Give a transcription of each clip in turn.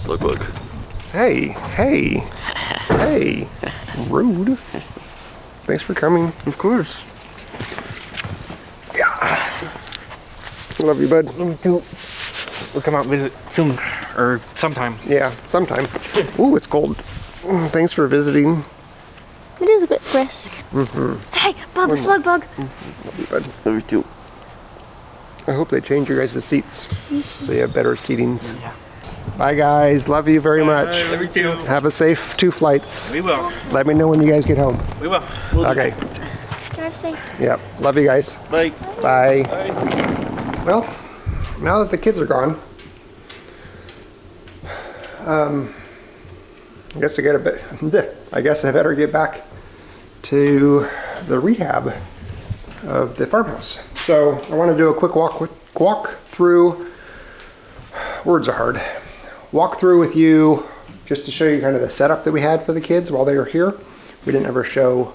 Slug bug. Hey, hey, hey. Rude. Thanks for coming. Of course. Yeah. Love you, bud. We'll come out and visit soon, or sometime. Yeah, sometime. Ooh, it's cold. Thanks for visiting. It is a bit brisk. Hey, bug, slug bug. Love you, bud. Love you too. I hope they change your guys' seats so you have better seatings. Yeah. Bye, guys. Love you very much. Love you too. Have a safe 2 flights. We will. Let me know when you guys get home. We will. Okay. Drive safe. Yep. Love you guys. Bye. Bye. Bye. Well, now that the kids are gone, I guess I better get back to the rehab of the farmhouse. So I want to do a quick walk through. Words are hard. Walk through with you just to show you kind of the setup that we had for the kids while they were here. We didn't ever show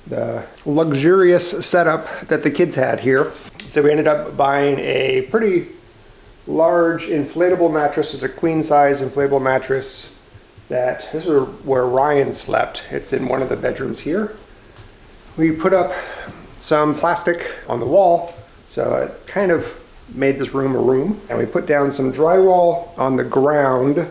the luxurious setup that the kids had here. So we ended up buying a pretty large inflatable mattress. It's a queen size inflatable mattress that, this is where Ryan slept. It's in one of the bedrooms here. We put up some plastic on the wall, so it kind of made this room a room. And we put down some drywall on the ground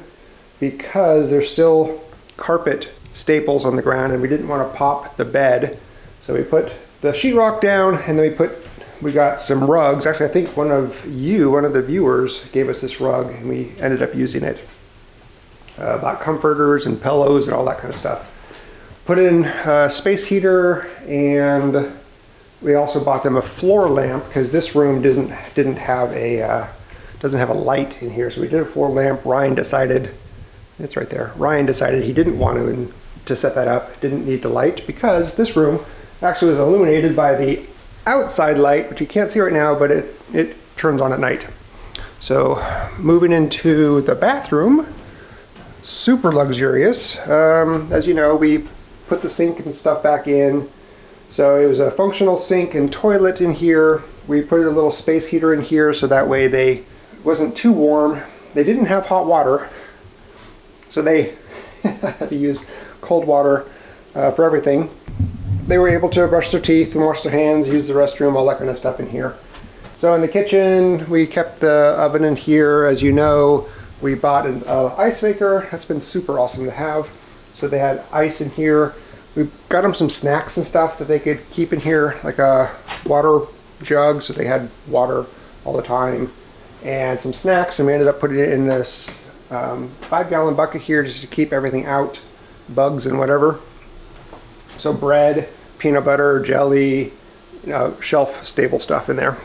because there's still carpet staples on the ground and we didn't want to pop the bed. So we put the sheetrock down and then we got some rugs. Actually, I think one of the viewers gave us this rug and we ended up using it. Bought comforters and pillows and all that kind of stuff. Put in a space heater, and we also bought them a floor lamp because this room doesn't have a light in here. So we did a floor lamp. Ryan decided, it's right there. Ryan decided he didn't want to set that up. Didn't need the light because this room actually was illuminated by the outside light, which you can't see right now, but it turns on at night. So moving into the bathroom, super luxurious. As you know, we put the sink and stuff back in. So it was a functional sink and toilet in here. We put a little space heater in here so that way it wasn't too warm. They didn't have hot water, so they had to use cold water for everything. They were able to brush their teeth and wash their hands, use the restroom, all that kind of stuff in here. So in the kitchen, we kept the oven in here. As you know, we bought an ice maker. That's been super awesome to have. So they had ice in here. We got them some snacks and stuff that they could keep in here, like a water jug, so they had water all the time, and some snacks, and we ended up putting it in this 5-gallon bucket here just to keep everything out, bugs and whatever. So bread, peanut butter, jelly, shelf stable stuff in there,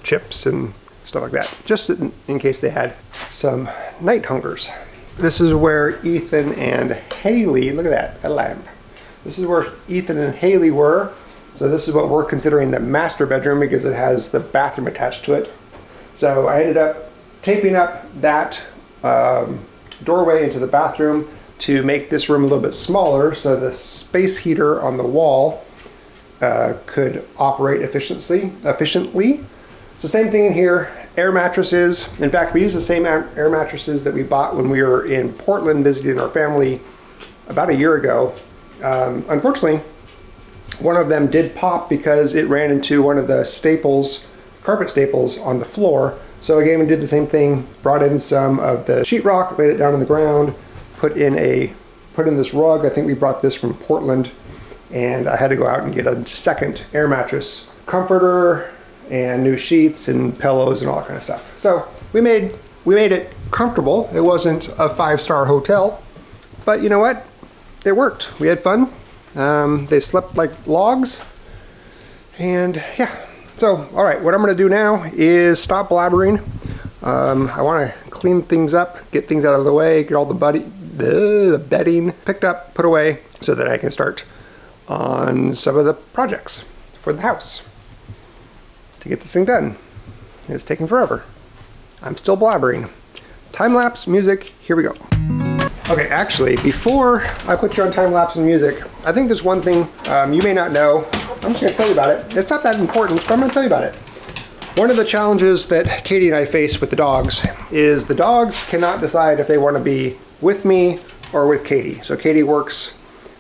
chips and stuff like that, just in case they had some night hungers. This is where Ethan and Haley, look at that lamp. This is where Ethan and Haley were. So this is what we're considering the master bedroom because it has the bathroom attached to it. So I ended up taping up that doorway into the bathroom to make this room a little bit smaller so the space heater on the wall could operate efficiently. So same thing in here, air mattresses. In fact, we use the same air mattresses that we bought when we were in Portland visiting our family about a year ago. Unfortunately, one of them did pop because it ran into one of the staples, carpet staples on the floor. So again, we did the same thing, brought in some of the sheetrock, laid it down on the ground, put in this rug. I think we brought this from Portland, and I had to go out and get a second air mattress, comforter, and new sheets and pillows and all that kind of stuff. So we made it comfortable. It wasn't a 5-star hotel, but you know what? It worked. We had fun. They slept like logs, and yeah. So, all right, what I'm gonna do now is stop blabbering. I wanna clean things up, get things out of the way, get all the bedding picked up, put away, so that I can start on some of the projects for the house to get this thing done. It's taking forever. I'm still blabbering. Time-lapse music, here we go. Okay, actually, before I put you on time-lapse and music, I think there's one thing you may not know. I'm just gonna tell you about it. It's not that important, but I'm gonna tell you about it. One of the challenges that Katie and I face with the dogs is the dogs cannot decide if they want to be with me or with Katie. So Katie works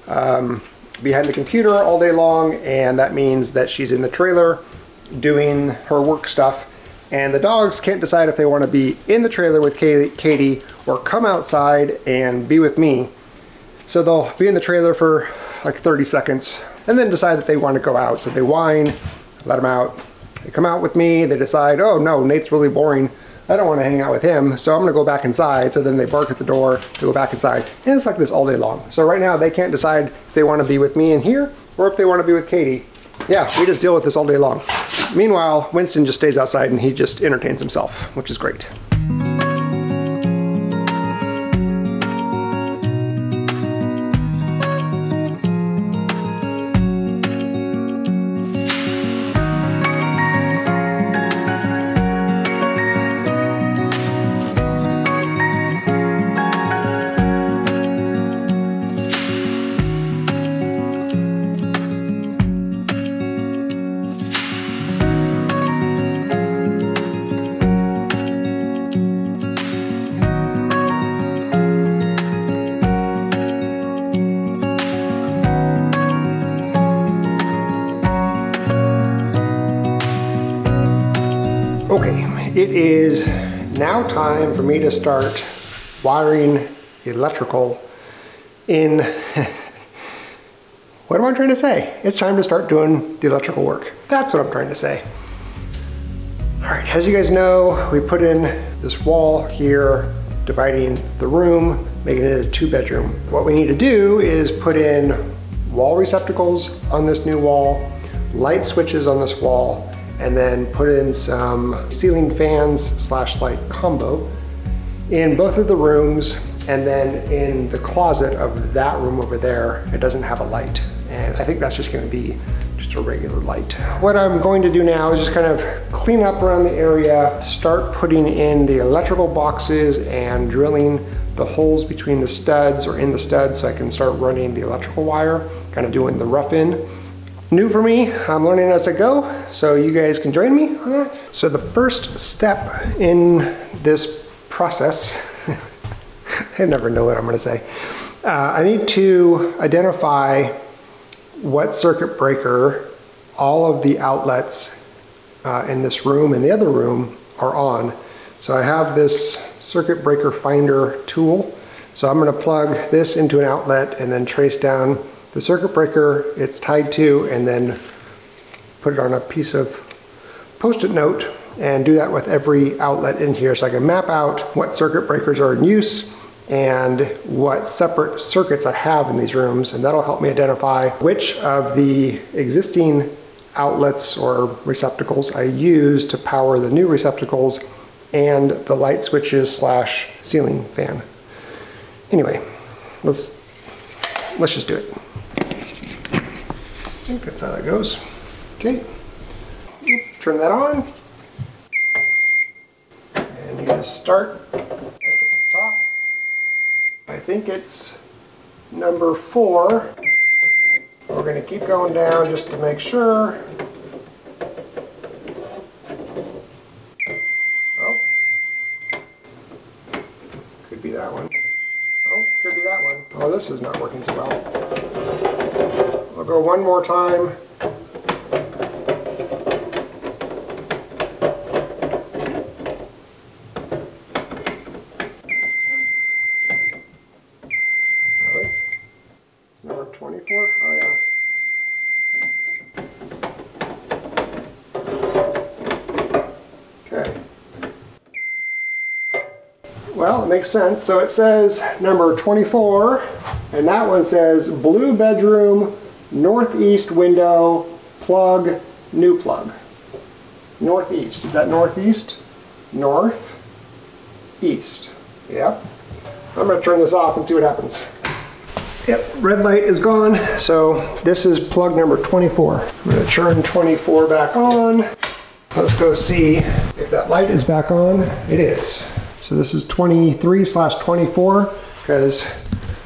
behind the computer all day long, and that means that she's in the trailer doing her work stuff. And the dogs can't decide if they want to be in the trailer with Katie or come outside and be with me. So they'll be in the trailer for like 30 seconds and then decide that they want to go out. So they whine, let them out. They come out with me, they decide, oh no, Nate's really boring. I don't want to hang out with him, so I'm going to go back inside. So then they bark at the door to go back inside. And it's like this all day long. So right now they can't decide if they want to be with me in here or if they want to be with Katie. Yeah, we just deal with this all day long. Meanwhile, Winston just stays outside and he just entertains himself, which is great. It is now time for me to start wiring electrical in, what am I trying to say? It's time to start doing the electrical work. That's what I'm trying to say. All right, as you guys know, we put in this wall here, dividing the room, making it a 2-bedroom. What we need to do is put in wall receptacles on this new wall, light switches on this wall, and then put in some ceiling fans slash light combo in both of the rooms, and then in the closet of that room over there, it doesn't have a light. And I think that's just gonna be just a regular light. What I'm going to do now is just kind of clean up around the area, start putting in the electrical boxes and drilling the holes between the studs or in the studs so I can start running the electrical wire, kind of doing the rough in. New for me, I'm learning as I go, so you guys can join me on that. So the first step in this process, I never know what I'm gonna say. I need to identify what circuit breaker all of the outlets in this room and the other room are on. So I have this circuit breaker finder tool. So I'm gonna plug this into an outlet and then trace down the circuit breaker it's tied to, and then put it on a piece of post-it note and do that with every outlet in here so I can map out what circuit breakers are in use and what separate circuits I have in these rooms, and that'll help me identify which of the existing outlets or receptacles I use to power the new receptacles and the light switches slash ceiling fan. Anyway, let's just do it. I think that's how that goes. Okay, turn that on. And you just start at the top. I think it's number 4. We're gonna keep going down just to make sure. Oh, could be that one. Oh, could be that one. Oh, this is not working so well. I'll go one more time. Really? It's number 24? Oh yeah. Okay. Well, it makes sense. So it says number 24, and that one says blue bedroom, northeast window, plug, new plug. Northeast, is that northeast? North, east, yep. I'm gonna turn this off and see what happens. Yep, red light is gone, so this is plug number 24. I'm gonna turn 24 back on. Let's go see if that light is back on. It is. So this is 23/24, because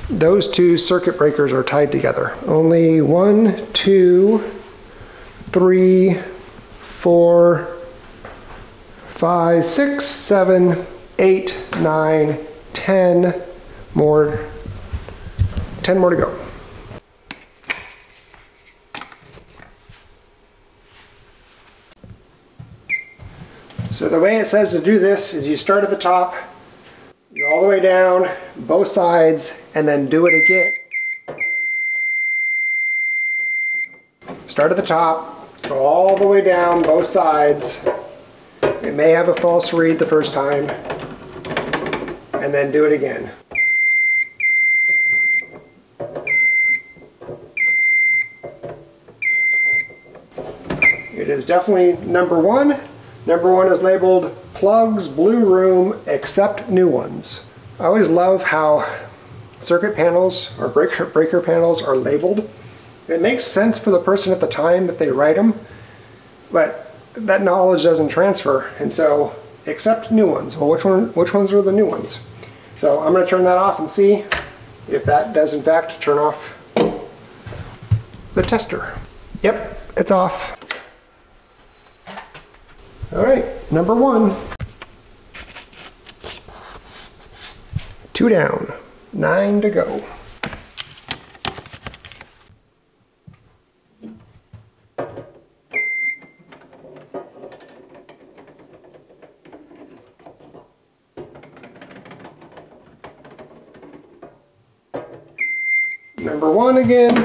those two circuit breakers are tied together. Only 1, 2, 3, 4, 5, 6, 7, 8, 9, 10 more. 10 more to go. So the way it says to do this is you start at the top, go all the way down, both sides, and then do it again. Start at the top, go all the way down, both sides. It may have a false read the first time, and then do it again. It is definitely number one. Number one is labeled plugs, blue room, except new ones. I always love how circuit panels or breaker panels are labeled. It makes sense for the person at the time that they write them, but that knowledge doesn't transfer, and so except new ones. Well, which ones are the new ones? So I'm going to turn that off and see if that does in fact turn off the tester. Yep, it's off. All right, number one. 2 down, 9 to go. Number one again.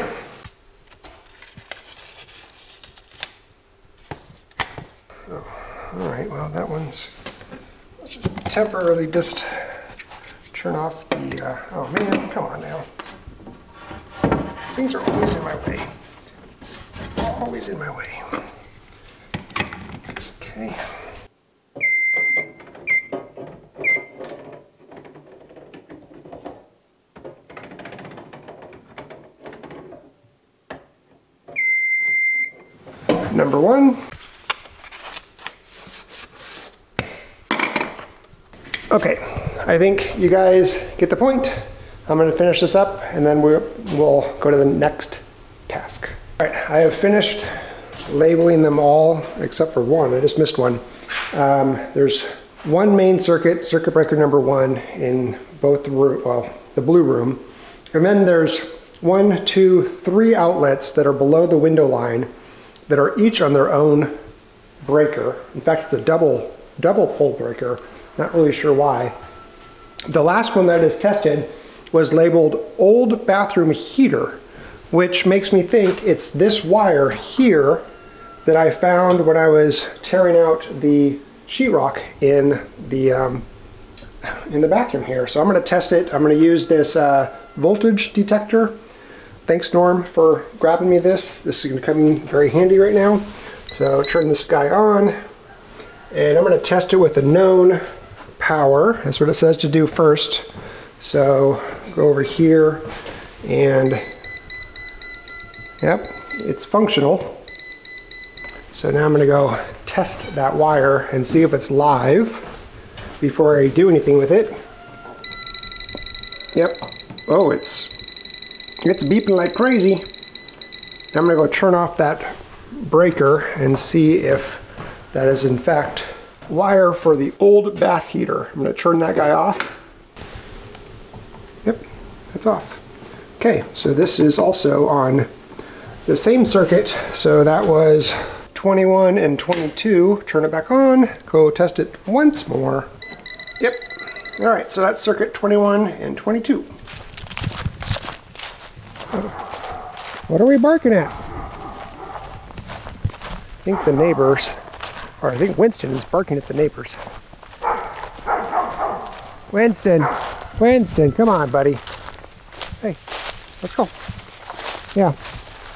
All right, well that one's, let's just temporarily just turn off the, oh man, come on now. Things are always in my way. Always in my way. Okay. Number one. Okay, I think you guys get the point. I'm going to finish this up and then we'll go to the next task. All right, I have finished labeling them all except for one. I just missed one. There's one main circuit breaker number one in both the blue room. And then there's 1, 2, 3 outlets that are below the window line that are each on their own breaker. In fact, it's a double pole breaker. Not really sure why. The last one that is tested was labeled old bathroom heater, which makes me think it's this wire here that I found when I was tearing out the sheetrock in the bathroom here. So I'm going to test it. I'm going to use this voltage detector. Thanks, Norm, for grabbing me this. This is going to come in very handy right now. So turn this guy on, and I'm going to test it with a known power. That's what it says to do first. So go over here, and yep, it's functional. So now I'm going to go test that wire and see if it's live before I do anything with it. Yep. Oh, it's beeping like crazy. I'm going to go turn off that breaker and see if that is in fact wire for the old bath heater. I'm going to turn that guy off. Yep, it's off. Okay, so this is also on the same circuit. So that was 21 and 22. Turn it back on, go test it once more. Yep. All right, so that's circuit 21 and 22. What are we barking at? I think the neighbors, or I think Winston is barking at the neighbors. Winston, come on, buddy. Hey, let's go. Yeah,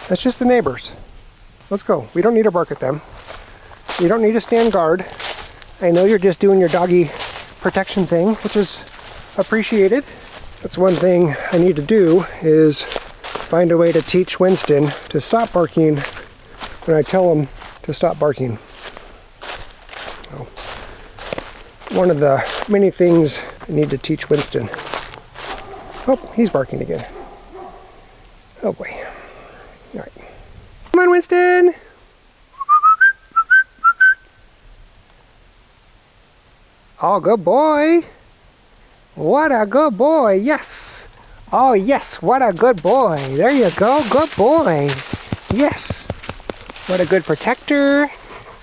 that's just the neighbors. Let's go. We don't need to bark at them. You don't need to stand guard. I know you're just doing your doggy protection thing, which is appreciated. That's one thing I need to do, is find a way to teach Winston to stop barking when I tell him to stop barking. So, one of the many things I need to teach Winston. Oh, he's barking again. Oh boy. All right. Come on, Winston. Oh, good boy. What a good boy. Yes. Oh, yes. What a good boy. There you go. Good boy. Yes. What a good protector.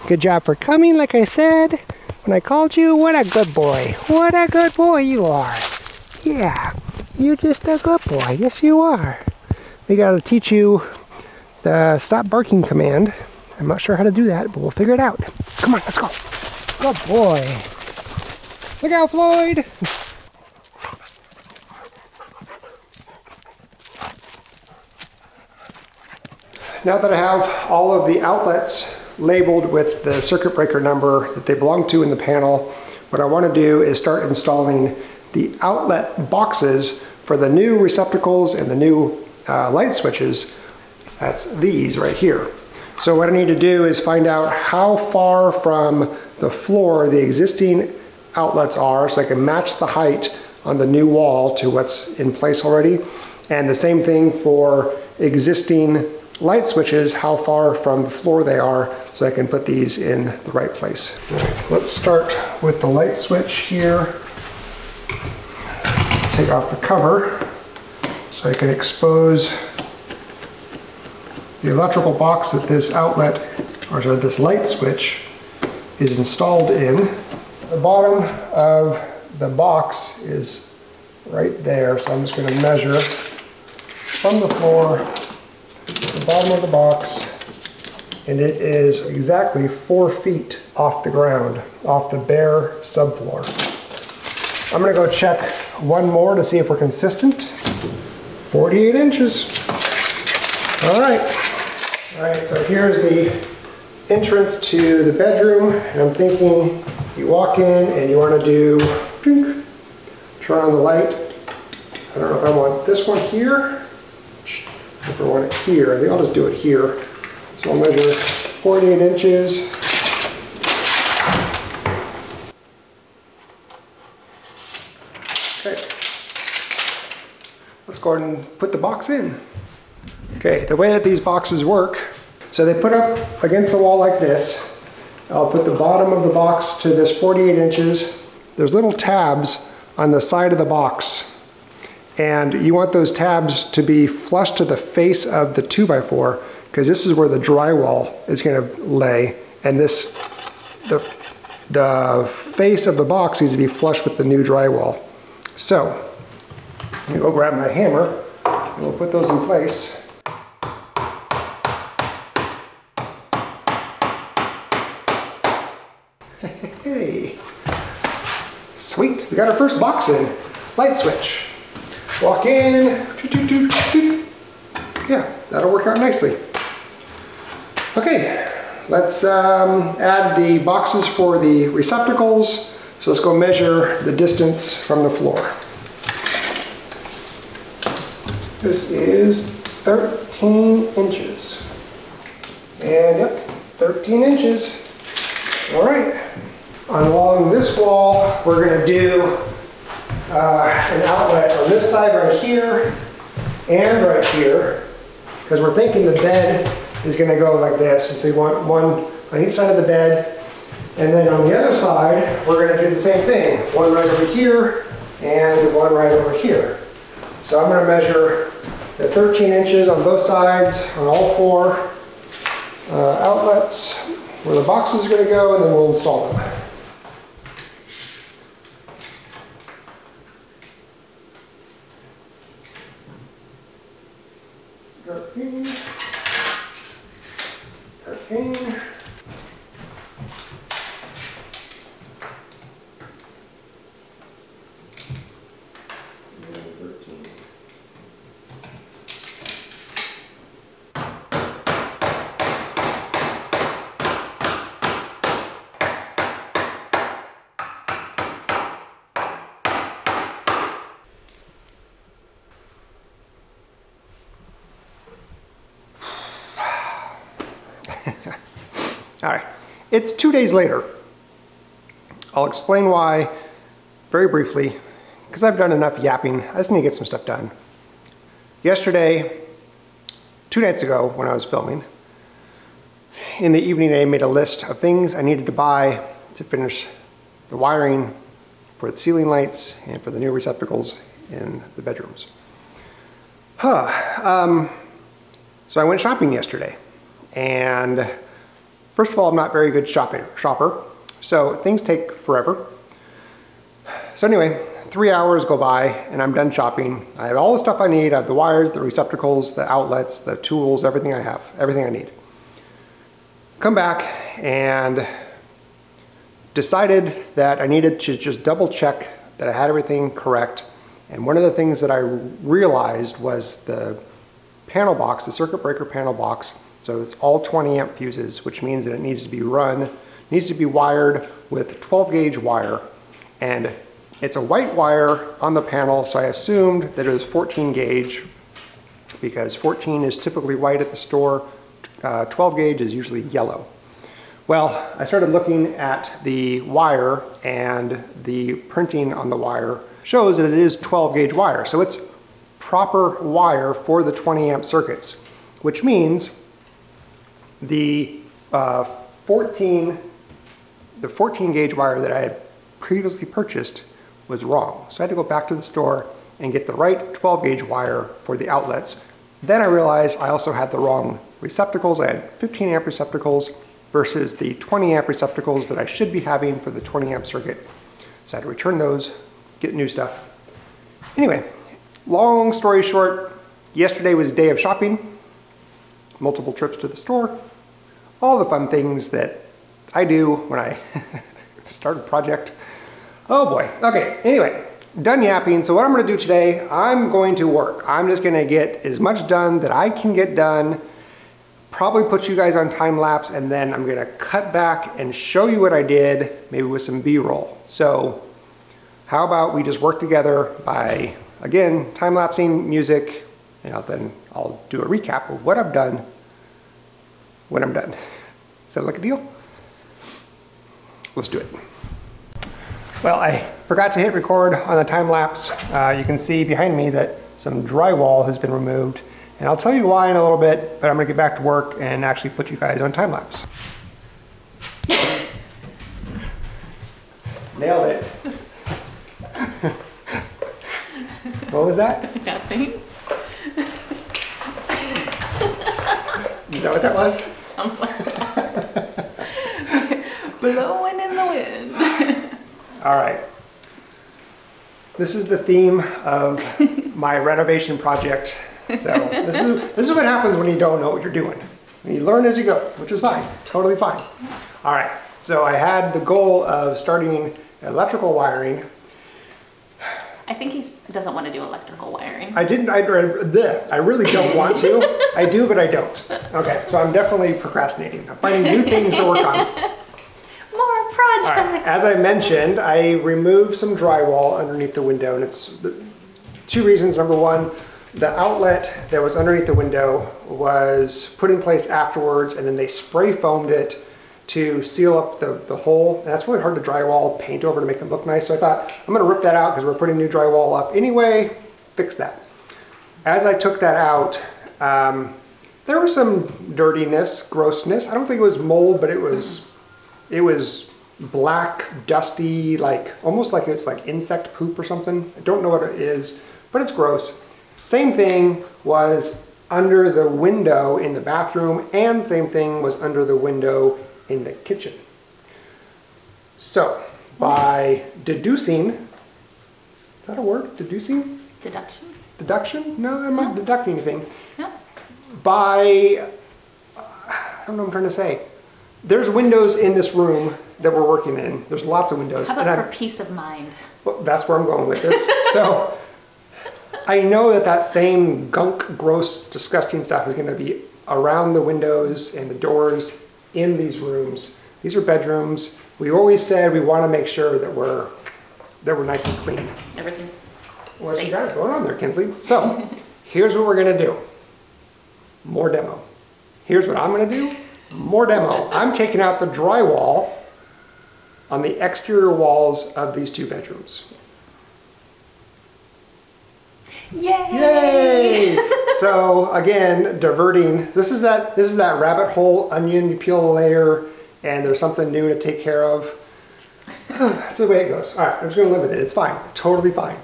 Good job for coming, like I said. When I called you, what a good boy. What a good boy you are. Yeah. You're just a good boy. Yes, you are. We got to teach you the stop barking command. I'm not sure how to do that, but we'll figure it out. Come on, let's go. Good boy. Look out, Floyd. Now that I have all of the outlets labeled with the circuit breaker number that they belong to in the panel, what I want to do is start installing the outlet boxes for the new receptacles and the new light switches. That's these right here. So what I need to do is find out how far from the floor the existing outlets are so I can match the height on the new wall to what's in place already. And the same thing for existing light switches, how far from the floor they are so I can put these in the right place. Let's start with the light switch here. Take off the cover so I can expose the electrical box that this outlet, or sorry, this light switch is installed in. The bottom of the box is right there, so I'm just going to measure from the floor to the bottom of the box, and it is exactly 4 feet off the ground, off the bare subfloor. I'm going to go check one more to see if we're consistent. 48 inches. All right. All right, so here's the entrance to the bedroom, and I'm thinking you walk in and you want to do, turn on the light. I don't know if I want this one here, if I want it here. I think I'll just do it here. So I'll measure 48 inches. Okay. Let's go ahead and put the box in. Okay, the way that these boxes work, so they put up against the wall like this. I'll put the bottom of the box to this 48 inches. There's little tabs on the side of the box, and you want those tabs to be flush to the face of the 2x4, because this is where the drywall is going to lay, and this, the face of the box needs to be flush with the new drywall. So, I'm going to go grab my hammer, and we'll put those in place. Hey, sweet, we got our first box in. Light switch. Walk in, yeah, that'll work out nicely. Okay, let's add the boxes for the receptacles. So let's go measure the distance from the floor. This is 13 inches. And yep, 13 inches. All right. Along this wall, we're going to do an outlet on this side right here and right here, because we're thinking the bed is going to go like this, and so you want one on each side of the bed, and then on the other side we're going to do the same thing, one right over here and one right over here. So I'm going to measure the 13 inches on both sides on all 4 outlets where the boxes are going to go, and then we'll install them. All right, it's 2 days later. I'll explain why very briefly, because I've done enough yapping. I just need to get some stuff done. Yesterday, 2 nights ago when I was filming, in the evening I made a list of things I needed to buy to finish the wiring for the ceiling lights and for the new receptacles in the bedrooms. So I went shopping yesterday, and first of all, I'm not a very good shopper, so things take forever. So anyway, 3 hours go by and I'm done shopping. I have all the stuff I need. I have the wires, the receptacles, the outlets, the tools, everything I have, everything I need. Come back and decided that I needed to just double check that I had everything correct. And one of the things that I realized was the panel box, the circuit breaker panel box. So it's all 20 amp fuses, which means that it needs to be wired with 12 gauge wire. And it's a white wire on the panel, so I assumed that it was 14 gauge because 14 is typically white at the store, 12 gauge is usually yellow. Well, I started looking at the wire, and the printing on the wire shows that it is 12 gauge wire, so it's proper wire for the 20 amp circuits, which means the 14 gauge wire that I had previously purchased was wrong. So I had to go back to the store and get the right 12 gauge wire for the outlets. Then I realized I also had the wrong receptacles. I had 15 amp receptacles versus the 20 amp receptacles that I should be having for the 20 amp circuit. So I had to return those, get new stuff. Anyway, long story short, yesterday was a day of shopping, multiple trips to the store, all the fun things that I do when I start a project. Oh boy. Okay, anyway, done yapping. So what I'm going to do today, I'm going to work. I'm just going to get as much done that I can get done, probably put you guys on time lapse, and then I'm going to cut back and show you what I did, maybe with some B-roll. So how about we just work together by, again, time-lapsing music, and then I'll do a recap of what I've done when I'm done. Does that look a deal? Let's do it. Well, I forgot to hit record on the time lapse. You can see behind me that some drywall has been removed, and I'll tell you why in a little bit, but I'm gonna get back to work and actually put you guys on time lapse. Nailed it. What was that? Nothing. Is that what that was? Somewhere. Blowing in the wind. All right. This is the theme of my renovation project. So this is what happens when you don't know what you're doing. You learn as you go, which is fine, totally fine. All right, so I had the goal of starting electrical wiring. I think he doesn't want to do electrical wiring. I really don't want to. I do, but I don't. Okay, so I'm definitely procrastinating. I'm finding new things to work on. More projects. Right. As I mentioned, I removed some drywall underneath the window, and it's two reasons. Number one, the outlet that was underneath the window was put in place afterwards, and then they spray foamed it to seal up the hole. And that's really hard to drywall, paint over to make it look nice. So I thought, I'm gonna rip that out because we're putting new drywall up anyway, fix that. As I took that out, there was some dirtiness, grossness. I don't think it was mold, but it was black, dusty, like almost like it's like insect poop or something. I don't know what it is, but it's gross. Same thing was under the window in the bathroom, and same thing was under the window in the kitchen. So by deducing, is that a word? Deducing? Deduction? Deduction? No, I'm not deducting anything. No. I don't know what I'm trying to say. There's windows in this room that we're working in. There's lots of windows. How about for peace of mind? Well, that's where I'm going with this. So I know that same gunk, gross, disgusting stuff is going to be around the windows and the doors in these rooms. These are bedrooms. We always said we want to make sure that we're nice and clean. Everything's What safe. you got going on there, Kinsley? So here's what we're going to do. More demo. Here's what I'm going to do. More demo. I'm taking out the drywall on the exterior walls of these two bedrooms. Yay! Yay! So again, diverting. This is that rabbit hole onion. You peel a layer, and there's something new to take care of. That's the way it goes. All right, I'm just gonna live with it. It's fine, totally fine.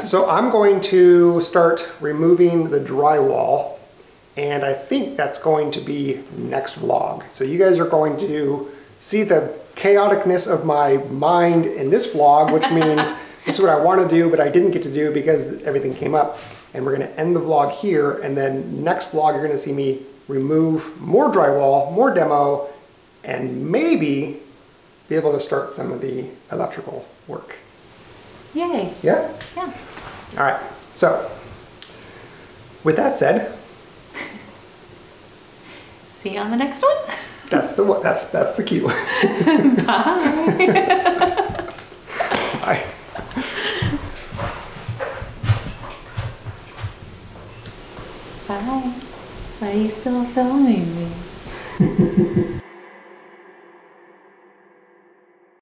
So I'm going to start removing the drywall, and I think that's going to be next vlog. So you guys are going to see the chaoticness of my mind in this vlog, which means this is what I want to do, but I didn't get to do because everything came up. And we're gonna end the vlog here, and then next vlog you're gonna see me remove more drywall, more demo, and maybe be able to start some of the electrical work. Yay. Yeah? Yeah. All right, so with that said, See you on the next one. that's the cue. Bye. Bye. Bye. Why are you still filming me?